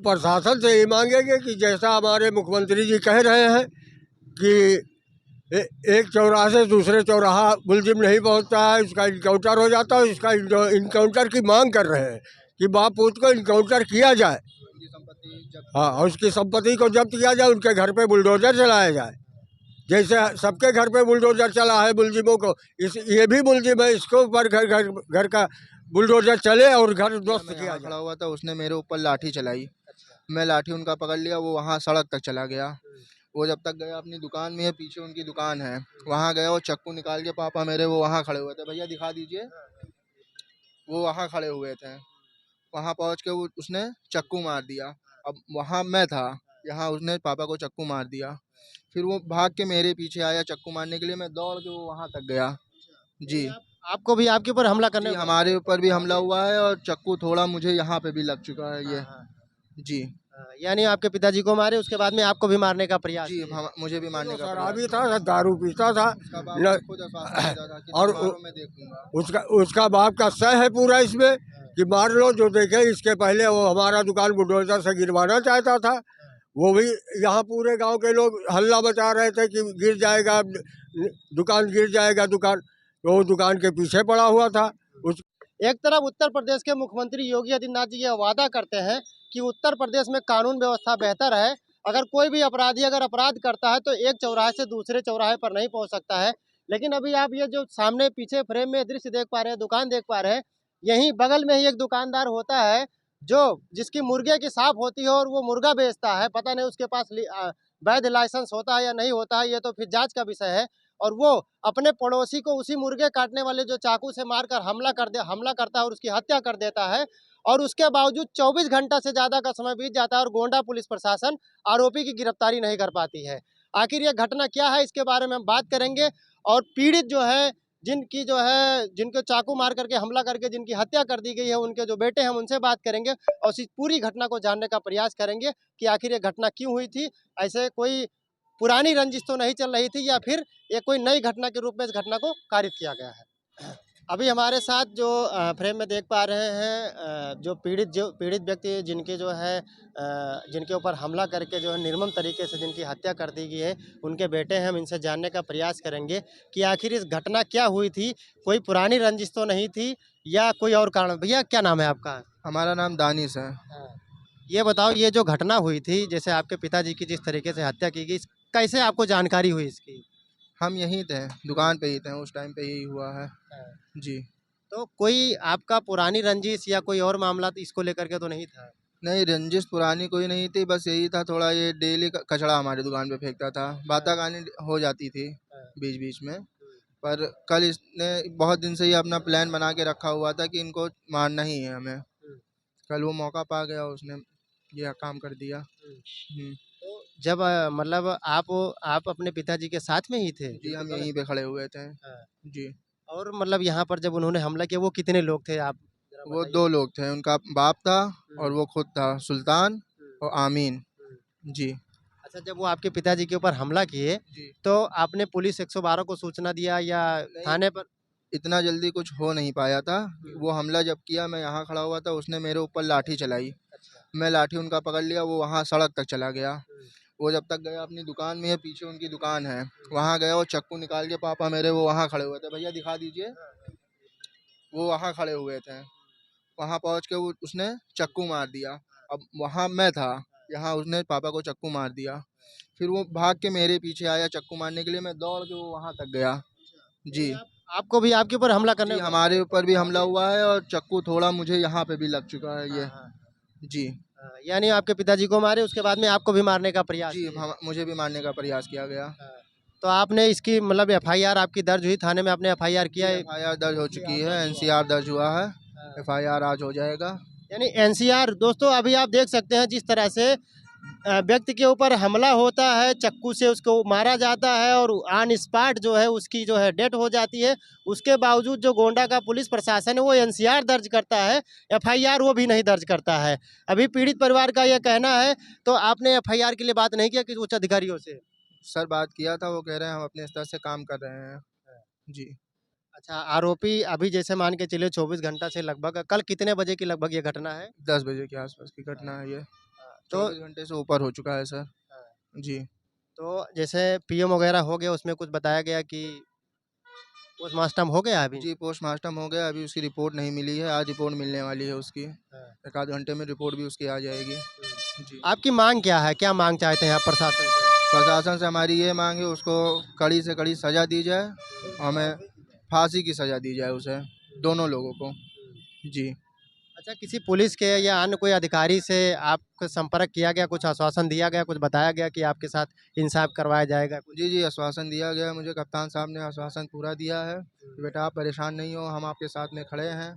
प्रशासन से ये मांगेंगे कि जैसा हमारे मुख्यमंत्री जी कह रहे हैं कि एक चौराहे से दूसरे चौराहा मुलजिम नहीं पहुंचता है, उसका इनकाउंटर हो जाता है। इसका इनकाउंटर की मांग कर रहे हैं कि बाप पूत को इनकाउंटर किया जाए। हाँ, और उसकी संपत्ति को जब्त किया जाए, उनके घर पे बुलडोजर चलाया जाए। जैसे सबके घर पे बुलडोजर चला है मुलजिमों को, ये भी मुलजिम है, इसको ऊपर घर घर घर का बुलडोजर चले और घर ध्वस्त किया जाए। खड़ा हुआ था, उसने मेरे ऊपर लाठी चलाई। मैं लाठी उनका पकड़ लिया, वो वहाँ सड़क तक चला गया। वो जब तक गया अपनी दुकान में है, पीछे उनकी दुकान है, वहाँ गया। वो चक्कू निकाल के पापा मेरे वो वहाँ खड़े हुए थे, भैया दिखा दीजिए। वो वहाँ खड़े हुए थे, वहाँ पहुँच के उसने चक्कू मार दिया। अब वहाँ मैं था, यहाँ उसने पापा को चक्कू मार दिया। फिर वो भाग के मेरे पीछे आया चक्कू मारने के लिए, मैं दौड़ के वो वहाँ तक गया। जी, आपको भी आपके ऊपर हमला करने जी हमारे ऊपर भी हमला हुआ है और चक्कू थोड़ा मुझे यहाँ पे भी लग चुका है ये। जी यानी आपके पिताजी को मारे, उसके बाद में आपको भी मारने का प्रयास जी किए। मुझे भी मारने का शराबी था, दारू पीता था उसका बाप खुद आश्वासन देता था कि और तुम मारो, मैं देखूंगा। उसका बाप का सह है पूरा इसमें कि मार लो जो देखे। इसके पहले वो हमारा दुकान बुलडोजर से गिरवाना चाहता था। वो भी यहाँ पूरे गांव के लोग हल्ला मचा रहे थे कि गिर जाएगा दुकान, गिर जाएगा दुकान। तो वो दुकान के पीछे पड़ा हुआ था। उस एक तरफ उत्तर प्रदेश के मुख्यमंत्री योगी आदित्यनाथ जी ये वादा करते हैं कि उत्तर प्रदेश में कानून व्यवस्था बेहतर है, अगर कोई भी अपराधी अगर अपराध करता है तो एक चौराहे से दूसरे चौराहे पर नहीं पहुंच सकता है। लेकिन अभी आप ये जो सामने पीछे फ्रेम में दृश्य देख पा रहे हैं, दुकान देख पा रहे हैं, यहीं बगल में ही एक दुकानदार होता है जो जिसकी मुर्गे की साफ होती है और वो मुर्गा बेचता है। पता नहीं उसके पास वैध लाइसेंस होता है या नहीं होता है, ये तो फिर जांच का विषय है। और वो अपने पड़ोसी को उसी मुर्गे काटने वाले जो चाकू से मारकर हमला करता है और उसकी हत्या कर देता है। और उसके बावजूद 24 घंटा से ज़्यादा का समय बीत जाता है और गोंडा पुलिस प्रशासन आरोपी की गिरफ्तारी नहीं कर पाती है। आखिर ये घटना क्या है, इसके बारे में हम बात करेंगे। और पीड़ित जो है, जिनकी जो है जिनको चाकू मार करके हमला करके जिनकी हत्या कर दी गई है, उनके जो बेटे हैं उनसे बात करेंगे और इस पूरी घटना को जानने का प्रयास करेंगे कि आखिर ये घटना क्यों हुई थी। ऐसे कोई पुरानी रंजिश तो नहीं चल रही थी या फिर ये कोई नई घटना के रूप में इस घटना को कारित किया गया है। अभी हमारे साथ जो फ्रेम में देख पा रहे हैं, जो पीड़ित व्यक्ति जिनके जो है जिनके ऊपर हमला करके जो है निर्मम तरीके से जिनकी हत्या कर दी गई है, उनके बेटे हैं। हम इनसे जानने का प्रयास करेंगे कि आखिर इस घटना क्या हुई थी, कोई पुरानी रंजिश तो नहीं थी या कोई और कारण। भैया क्या नाम है आपका? हमारा नाम दानिश है। ये बताओ, ये जो घटना हुई थी, जैसे आपके पिताजी की जिस तरीके से हत्या की गई, कैसे आपको जानकारी हुई इसकी? हम यहीं थे, दुकान पे ही थे, उस टाइम पे यही हुआ है। जी तो कोई आपका पुरानी रंजिश या कोई और मामला तो इसको लेकर के तो नहीं था? नहीं, रंजिश पुरानी कोई नहीं थी, बस यही था थोड़ा, ये डेली कचड़ा हमारी दुकान पे फेंकता था, बाताकानी हो जाती थी बीच बीच में। पर कल इसने बहुत दिन से ये अपना प्लान बना के रखा हुआ था कि इनको मारना ही है हमें। कल वो मौका पा गया, उसने ये काम कर दिया। तो जब मतलब आप अपने पिताजी के साथ में ही थे? जी हम यहीं पे खड़े हुए थे। हाँ। जी और मतलब यहाँ पर जब उन्होंने हमला किया, वो कितने लोग थे, आप जरा वो बताइए? 2 लोग थे, उनका बाप था और वो खुद था, सुल्तान और आमीन। जी अच्छा, जब वो आपके पिताजी के ऊपर हमला किए, जी तो आपने पुलिस 112 को सूचना दिया या नहीं, थाने पर? इतना जल्दी कुछ हो नहीं पाया था। वो हमला जब किया, मैं यहाँ खड़ा हुआ था, उसने मेरे ऊपर लाठी चलाई। अच्छा। मैं लाठी उनका पकड़ लिया, वो वहाँ सड़क तक चला गया। वो जब तक गया अपनी दुकान में है, पीछे उनकी दुकान है, वहाँ गया। वो चक्कू निकाल के पापा मेरे वो वहाँ खड़े हुए थे, भैया दिखा दीजिए। वो वहाँ खड़े हुए थे, वहाँ पहुँच के उसने चक्कू मार दिया। अब वहाँ मैं था, यहाँ उसने पापा को चक्कू मार दिया। फिर वो भाग के मेरे पीछे आया चक्कू मारने के लिए, मैं दौड़ के वो वहाँ तक गया। जी आपको भी आपके ऊपर हमला करने जी हमारे ऊपर भी हमला हुआ है और चक्कू थोड़ा मुझे यहाँ पे भी लग चुका है ये। जी यानी आपके पिताजी को मारे, उसके बाद में आपको भी मारने का प्रयास जी किए। मुझे भी मारने का प्रयास किया गया। तो आपने इसकी मतलब एफआईआर आपकी दर्ज हुई, थाने में आपने एफआईआर किया है? एफआईआर दर्ज हो चुकी है, एनसीआर दर्ज हुआ है, एफआईआर आज हो जाएगा। यानी एनसीआर। दोस्तों अभी आप देख सकते हैं जिस तरह से व्यक्ति के ऊपर हमला होता है, चक्कू से उसको मारा जाता है और ऑन स्पॉट जो है उसकी जो है डेथ हो जाती है। उसके बावजूद जो गोंडा का पुलिस प्रशासन है वो एनसीआर दर्ज करता है, एफआईआर वो भी नहीं दर्ज करता है। अभी पीड़ित परिवार का ये कहना है, तो आपने एफआईआर के लिए बात नहीं किया किसी उच्च अधिकारियों से? सर बात किया था, वो कह रहे हैं हम अपने स्तर से काम कर रहे हैं। जी अच्छा, आरोपी अभी जैसे मान के चलिए 24 घंटा से लगभग, कल कितने बजे की लगभग ये घटना है? 10 बजे के आसपास की घटना है ये। तो 24 घंटे से ऊपर हो चुका है सर। जी। तो जैसे पीएम वगैरह हो गया, उसमें कुछ बताया गया कि पोस्टमार्टम हो गया अभी? जी, पोस्टमार्टम हो गया, अभी उसकी रिपोर्ट नहीं मिली है, आज रिपोर्ट मिलने वाली है उसकी। हाँ। 1 आध घंटे में रिपोर्ट भी उसकी आ जाएगी। जी। आपकी मांग क्या है? क्या मांग चाहते हैं आप प्रशासन से? प्रशासन से हमारी ये मांग है, उसको कड़ी से कड़ी सज़ा दी जाए, हमें फांसी की सज़ा दी जाए उसे, दोनों लोगों को। जी। अच्छा, किसी पुलिस के या अन्य कोई अधिकारी से आपका संपर्क किया गया, कुछ आश्वासन दिया गया, कुछ बताया गया कि आपके साथ इंसाफ करवाया जाएगा कुछ? जी, जी, आश्वासन दिया गया है मुझे, कप्तान साहब ने आश्वासन पूरा दिया है कि बेटा आप परेशान नहीं हो, हम आपके साथ में खड़े हैं।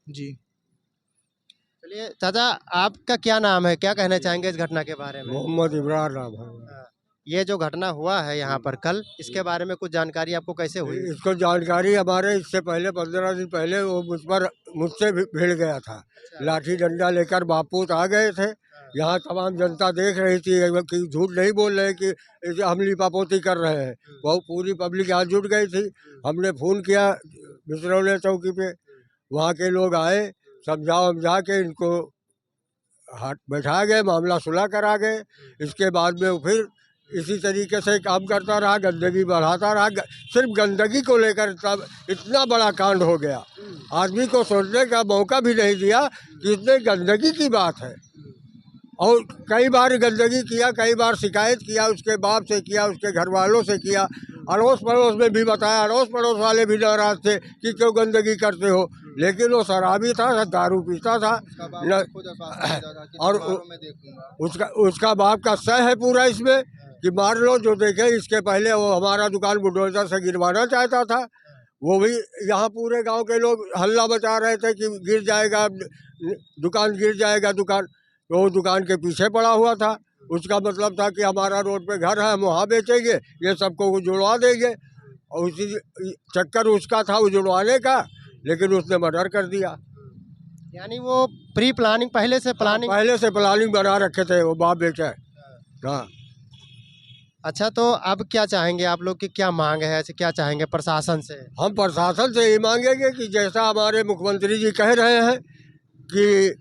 जी। चलिए चाचा, आपका क्या नाम है? क्या कहना चाहेंगे इस घटना के बारे में? मोहम्मद इमरान नाम है। हाँ, ये जो घटना हुआ है यहाँ पर कल, इसके बारे में कुछ जानकारी आपको कैसे हुई? इसको जानकारी हमारे इससे पहले 15 दिन पहले वो मुझसे भी भिड़ गया था। लाठी डंडा लेकर बापूत आ गए थे। यहाँ तमाम जनता देख रही थी कि झूठ नहीं बोल रहे कि हम लिपापोती कर रहे हैं। वो पूरी पब्लिक यहाँ जुट गई थी। हमने फ़ोन किया बिसरौलिया चौकी पे, वहाँ के लोग आए, समझा के इनको हाथ बैठा गए, मामला सुलह करा गए। इसके बाद में वो फिर इसी तरीके से काम करता रहा, गंदगी बढ़ाता रहा। सिर्फ गंदगी को लेकर तब इतना बड़ा कांड हो गया, आदमी को सोचने का मौका भी नहीं दिया कि इतने गंदगी की बात है। और कई बार गंदगी किया, कई बार शिकायत किया, उसके बाप से किया, उसके घर वालों से किया, अड़ोस पड़ोस में भी बताया। अड़ोस पड़ोस वाले भी नाराज थे कि क्यों गंदगी करते हो, लेकिन वो शराबी था, दारू पीता था और उसका बाप का सह है पूरा इसमें कि मार लो जो देखे। इसके पहले वो हमारा दुकान बुलडोजर से गिरवाना चाहता था। वो भी यहाँ पूरे गांव के लोग हल्ला मचा रहे थे कि गिर जाएगा दुकान, गिर जाएगा दुकान। तो वो दुकान के पीछे पड़ा हुआ था। उसका मतलब था कि हमारा रोड पे घर है, हम वहाँ बेचेंगे, ये सबको वो जुड़वा देंगे। और उसी चक्कर उसका था वो जुड़वाने का, लेकिन उसने मर्डर कर दिया। यानी वो प्री प्लानिंग, पहले से प्लानिंग बना रखे थे वो बाप बेटा। हाँ। अच्छा, तो अब क्या चाहेंगे आप लोग की क्या मांग है? ऐसे क्या चाहेंगे प्रशासन से? हम प्रशासन से ये मांगेंगे कि जैसा हमारे मुख्यमंत्री जी कह रहे हैं कि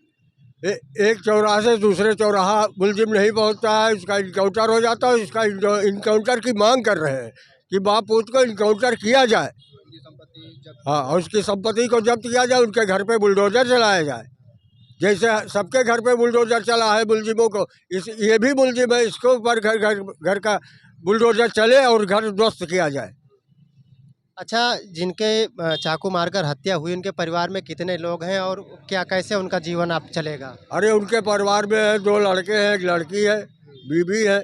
एक चौराहा से दूसरे चौराहा मुलजिम नहीं पहुंचता है, उसका इनकाउंटर हो जाता है। इसका इनकाउंटर की मांग कर रहे हैं कि बाप पूत को इनकाउंटर किया जाए। हाँ, और उसकी संपत्ति को जब्त किया जाए, उनके घर पे बुलडोजर चलाया जाए। जैसे सबके घर पे बुलडोजर चला है मुलजिमों को, ये भी मुलजिम है, इसको ऊपर घर का बुलडोजर चले और घर ध्वस्त किया जाए। अच्छा, जिनके चाकू मारकर हत्या हुई, उनके परिवार में कितने लोग हैं और क्या कैसे उनका जीवन आप चलेगा? अरे उनके परिवार में है 2 लड़के हैं, एक लड़की है, बीबी है।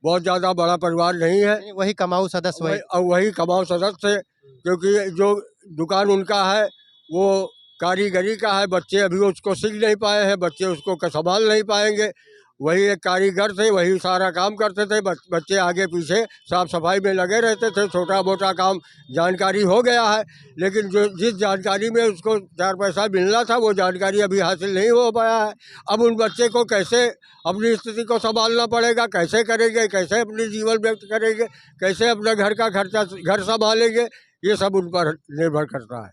बहुत ज़्यादा बड़ा परिवार नहीं है। वही कमाऊ सदस्य वही कमाऊ सदस्य है, क्योंकि जो दुकान उनका है वो कारीगरी का है। बच्चे अभी उसको सीख नहीं पाए हैं, बच्चे उसको संभाल नहीं पाएंगे। वही एक कारीगर थे, वही सारा काम करते थे। बच्चे आगे पीछे साफ सफाई में लगे रहते थे। छोटा मोटा काम जानकारी हो गया है, लेकिन जो जिस जानकारी में उसको 4 पैसा मिलना था वो जानकारी अभी हासिल नहीं हो पाया है। अब उन बच्चे को कैसे अपनी स्थिति को संभालना पड़ेगा, कैसे करेंगे, कैसे अपनी जीवन व्यक्त करेंगे, कैसे अपने घर का खर्चा घर संभालेंगे, ये सब उन पर निर्भर करता है।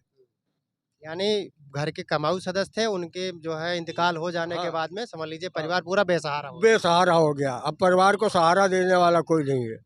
यानी घर के कमाऊ सदस्य थे, उनके जो है इंतकाल हो जाने के बाद में समझ लीजिए परिवार पूरा बेसहारा हो गया। अब परिवार को सहारा देने वाला कोई नहीं है।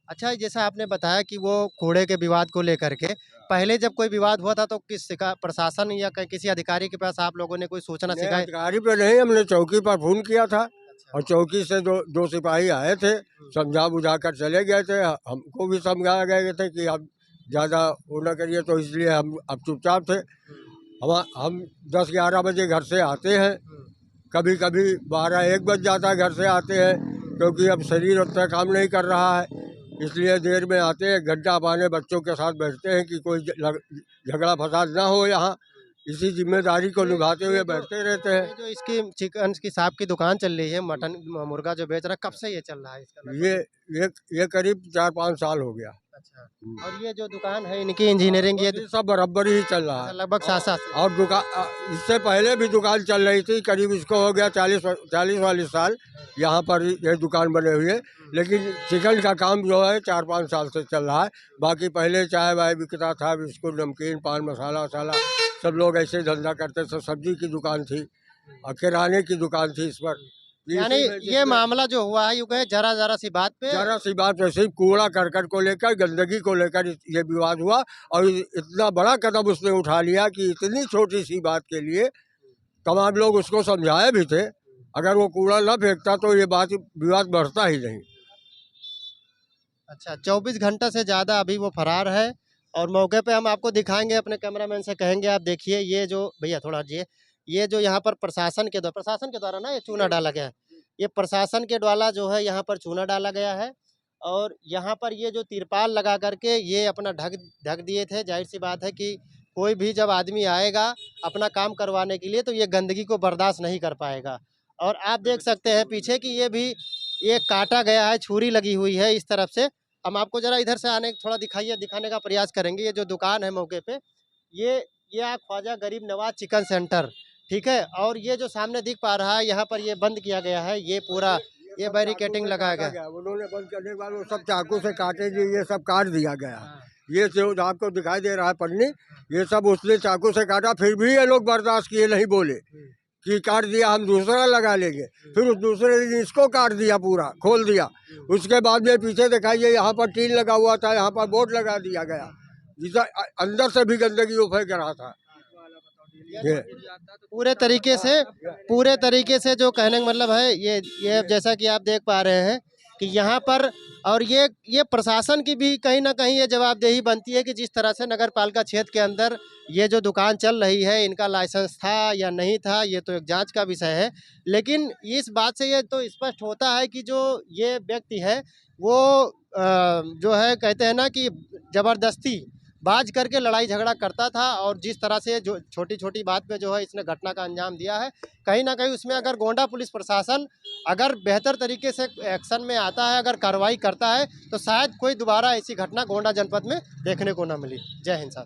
अच्छा, जैसा आपने बताया कि वो कूड़े के विवाद को लेकर के पहले जब कोई विवाद हुआ था तो प्रशासन या किसी अधिकारी के पास आप लोगों ने कोई सूचना शिकायत? अधिकारी पे नहीं, हमने चौकी पर फोन किया था और चौकी से दो सिपाही आए थे, समझा बुझा कर चले गए थे। हमको भी समझाया गए थे कि आप ज़्यादा वो न करिए, तो इसलिए हम अब चुपचाप थे। हम 10-11 बजे घर से आते हैं, कभी कभी 12-1 बज जाता है घर से आते हैं, क्योंकि अब शरीर उतना काम नहीं कर रहा है, इसलिए देर में आते हैं। घंटा पाने बच्चों के साथ बैठते हैं कि कोई झगड़ा फसाद ना हो यहाँ, इसी जिम्मेदारी को निभाते हुए बैठते रहते हैं। जो इसकी चिकन की सांप की दुकान चल रही है, मटन मुर्गा जो बेच रहा है, कब से ये चल रहा है इसका? ये करीब 4-5 साल हो गया। अच्छा, और ये जो दुकान है इनकी इंजीनियरिंग ये सब बराबर ही चल रहा है, लगभग 7 और दुकान इससे पहले भी दुकान चल रही थी। करीब इसको हो गया 40-42 साल यहाँ पर ये दुकान बने हुए, लेकिन चिकन का काम जो है 4-5 साल से चल रहा है। बाकी पहले चाय वाय बिकता था, बिस्कुट नमकीन पान मसाला वसाला सब लोग ऐसे धंधा करते थे। सब्जी की दुकान थी और किराने की दुकान थी इस पर, यानी ये मामला जो हुआ है, यूं कहे जरा जरा सी बात पे जरा सी बात वैसे ही कूड़ा करकट को लेकर, गंदगी को लेकर ये विवाद हुआ और इतना बड़ा कदम उसने उठा लिया कि इतनी छोटी सी बात के लिए तमाम लोग उसको समझाए भी थे। अगर वो कूड़ा न फेंकता तो ये बात विवाद बढ़ता ही नहीं। अच्छा, 24 घंटा से ज़्यादा अभी वो फरार है और मौके पे हम आपको दिखाएंगे, अपने कैमरामैन से कहेंगे आप देखिए ये जो भैया थोड़ा हटिए, ये जो यहाँ पर प्रशासन के द्वारा ना ये चूना डाला गया है। ये प्रशासन के द्वारा जो है यहाँ पर चूना डाला गया है और यहाँ पर ये जो तिरपाल लगा करके ये अपना ढक दिए थे। जाहिर सी बात है कि कोई भी जब आदमी आएगा अपना काम करवाने के लिए तो ये गंदगी को बर्दाश्त नहीं कर पाएगा। और आप देख सकते हैं पीछे कि ये काटा गया है, छुरी लगी हुई है इस तरफ से। हम आपको ज़रा इधर से थोड़ा दिखाने का प्रयास करेंगे। ये जो दुकान है मौके पे, ये आप ख्वाजा गरीब नवाज चिकन सेंटर, ठीक है। और ये जो सामने दिख पा रहा है यहाँ पर ये बंद किया गया है, ये पूरा ये बैरिकेटिंग लगाया गया। उन्होंने बंद करने के बाद वो सब चाकू से काटे जी, ये सब काट दिया गया। ये जो आपको दिखाई दे रहा है पन्नी, ये सब उसने चाकू से काटा, फिर भी ये लोग बर्दाश्त किए नहीं, बोले कि काट दिया हम दूसरा लगा लेंगे। फिर उस दूसरे दिन इसको काट दिया, पूरा खोल दिया। उसके बाद में पीछे दिखाइए यहाँ पर टीन लगा हुआ था, यहाँ पर बोर्ड लगा दिया गया, जिससे अंदर से भी गंदगी वो फेंक रहा था। पूरे तरीके से जो कहने का मतलब है ये जैसा कि आप देख पा रहे हैं कि यहाँ पर और ये प्रशासन की भी कहीं ना कहीं ये जवाबदेही बनती है कि जिस तरह से नगर पालिका क्षेत्र के अंदर ये जो दुकान चल रही है, इनका लाइसेंस था या नहीं था ये तो एक जांच का विषय है। लेकिन इस बात से ये तो स्पष्ट होता है कि जो ये व्यक्ति है वो जो है कहते हैं ना कि ज़बरदस्ती बाज करके लड़ाई झगड़ा करता था और जिस तरह से जो छोटी छोटी बात पे जो है इसने घटना का अंजाम दिया है, कहीं ना कहीं उसमें अगर गोंडा पुलिस प्रशासन अगर बेहतर तरीके से एक्शन में आता है, अगर कार्रवाई करता है तो शायद कोई दोबारा ऐसी घटना गोंडा जनपद में देखने को ना मिली। जय हिंद साहब।